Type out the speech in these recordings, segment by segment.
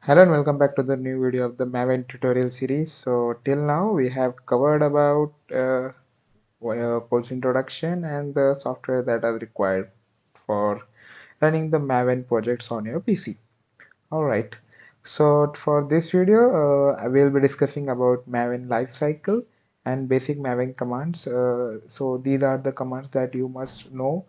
Hello and welcome back to the new video of the Maven tutorial series. So till now we have covered about course introduction and the software that are required for running the Maven projects on your PC. Alright, so for this video I will be discussing about Maven lifecycle and basic Maven commands. So these are the commands that you must know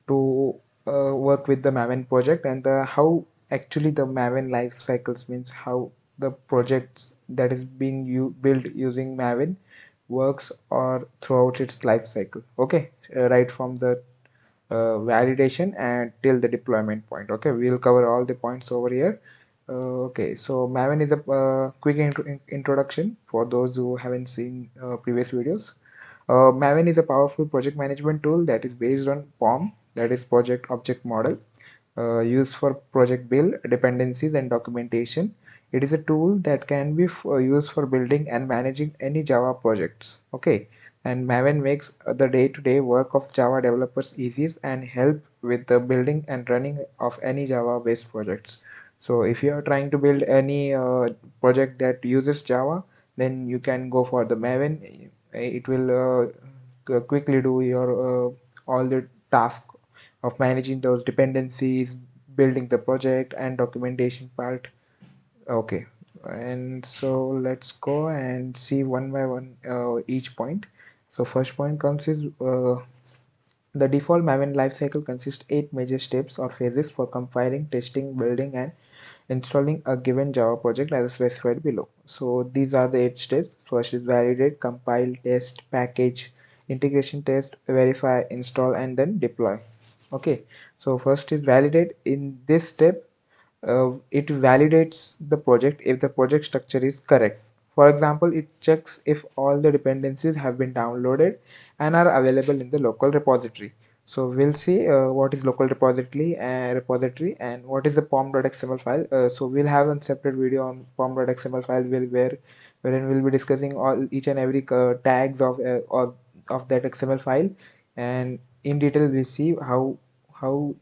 to work with the Maven project, and how actually the Maven lifecycles means how the projects that is being built using Maven works or throughout its life cycle. Okay, right from the validation and till the deployment point. Okay, we'll cover all the points over here. Okay, so Maven is a quick introduction for those who haven't seen previous videos. Maven is a powerful project management tool that is based on POM, that is Project Object Model, used for project build, dependencies, and documentation. It is a tool that can be used for building and managing any Java projects. Okay, and Maven makes the day-to-day work of Java developers easier and help with the building and running of any Java-based projects. So if you are trying to build any project that uses Java, then you can go for the Maven. It will quickly do your all the tasks of managing those dependencies, building the project, and documentation part. Okay, and so let's go and see one by one each point. So first point comes is the default Maven lifecycle consists 8 major steps or phases for compiling, testing, building, and installing a given Java project as specified below. So these are the 8 steps. First is validate, compile, test, package, integration test, verify, install, and then deploy. Okay, so first is validate. In this step, it validates the project if the project structure is correct. For example, it checks if all the dependencies have been downloaded and are available in the local repository. So we'll see what is local repository and what is the pom.xml file. So we'll have a separate video on pom.xml file wherein we'll be discussing all each and every tags of that XML file, and in detail we see how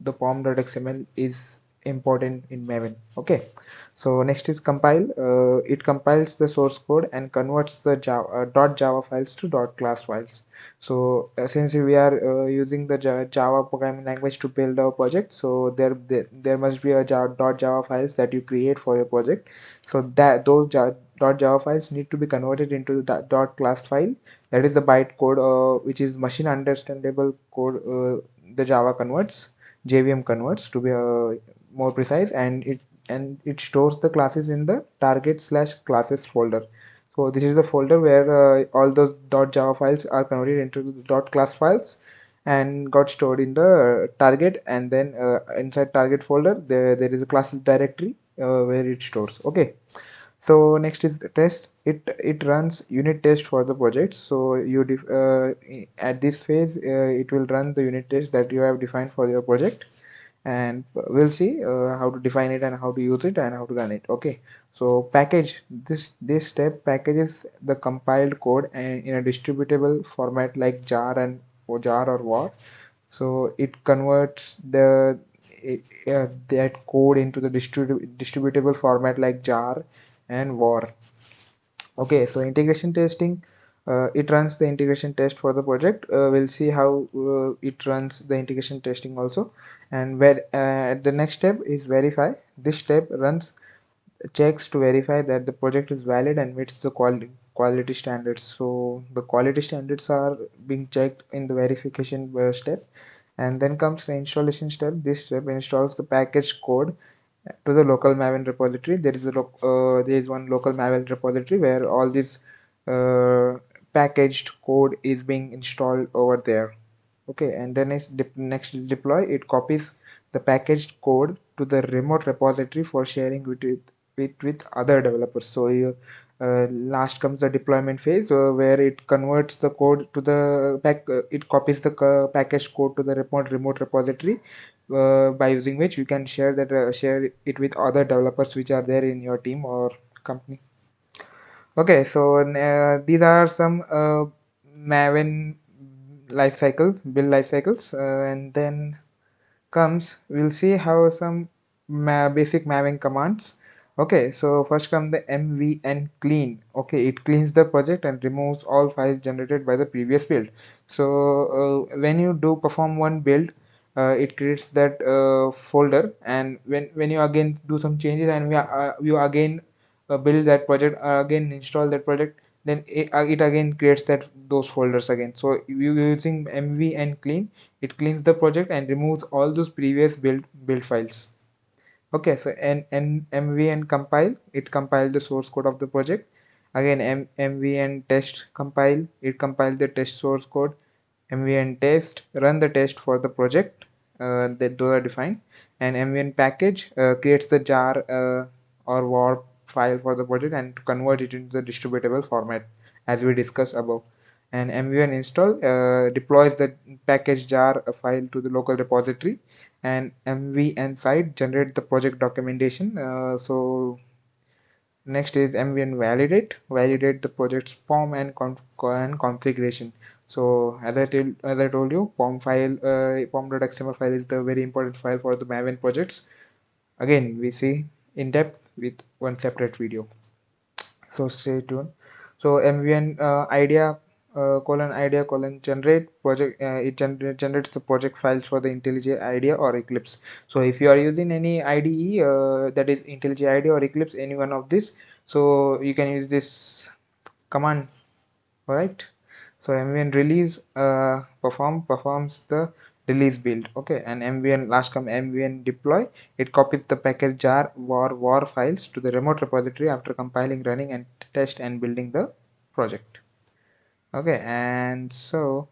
the pom.xml is important in Maven. Okay, so next is compile. It compiles the source code and converts the .java files to .class files. So since we are using the Java programming language to build our project, so there must be a .java files that you create for your project. So that those .java files need to be converted into the .class file. That is the byte code, which is machine understandable code. The Java converts, JVM converts to be more precise, and it stores the classes in the target/classes folder. So this is the folder where all those .java files are converted into the .class files and got stored in the target, and then inside target folder there is a classes directory where it stores. Okay, so next is the test. It runs unit test for the project. So at this phase it will run the unit test that you have defined for your project, and we'll see how to define it and how to use it and how to run it. Okay, so package, this step packages the compiled code and in a distributable format like jar or var. So it converts that code into the distributable format like jar and var. Okay, so integration testing, it runs the integration test for the project. We'll see how it runs the integration testing also. And where the next step is verify. This step runs checks to verify that the project is valid and meets the quality standards. So the quality standards are being checked in the verification step. And then comes the installation step. This step installs the packaged code to the local Maven repository. There is one local Maven repository where all this uh, packaged code is being installed over there. Okay, and then is next deploy. It copies the packaged code to the remote repository for sharing with other developers. So last comes the deployment phase, where it converts the code to the it copies the packaged code to the remote repository, by using which you can share it with other developers which are there in your team or company. Okay, so these are some Maven build life cycles, and then we'll see how some basic Maven commands Okay, so first come the MVN clean. Okay, it cleans the project and removes all files generated by the previous build. So when you do perform one build, it creates that folder, and when you again do some changes and you again build that project, again install that project, then it again creates those folders again. So you using MVN clean, it cleans the project and removes all those previous build files. Okay, so mvn compile, it compile the source code of the project. Again mvn test compile, it compile the test source code. Mvn test run the test for the project, that those are defined. And mvn package creates the jar or war file for the project and convert it into the distributable format as we discussed above. And mvn install deploys the package jar file to the local repository. And mvn site generate the project documentation. So next is mvn validate the project's form and configuration. So as I told you, form file, form.xml file is the very important file for the Maven projects. Again we see in depth with one separate video, so stay tuned. So mvn idea idea generate project, it generates the project files for the IntelliJ IDEA or Eclipse. So if you are using any IDE, that is IntelliJ IDEA or Eclipse, any one of this, so you can use this command. All right, so mvn release performs the release build. Okay, and mvn last come mvn deploy, it copies the package jar war files to the remote repository after compiling, running and test and building the project. Okay, and so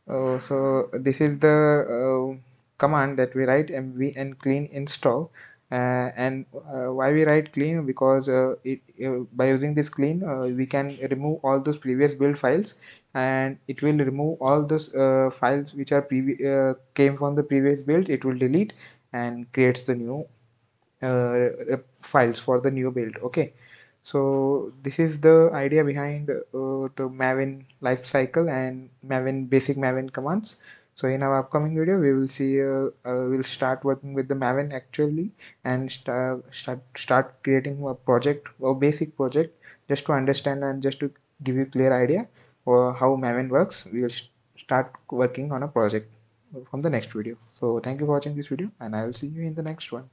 this is the command that we write mvn clean install. And why we write clean, because by using this clean, we can remove all those previous build files, and it will remove all those files which are came from the previous build. It will delete and creates the new files for the new build. Okay, so this is the idea behind the Maven lifecycle and Maven basic Maven commands. So in our upcoming video we will see we'll start working with the Maven actually, and start creating a project, a basic project, just to understand and just to give you clear idea how Maven works. We will start working on a project from the next video. So thank you for watching this video, and I will see you in the next one.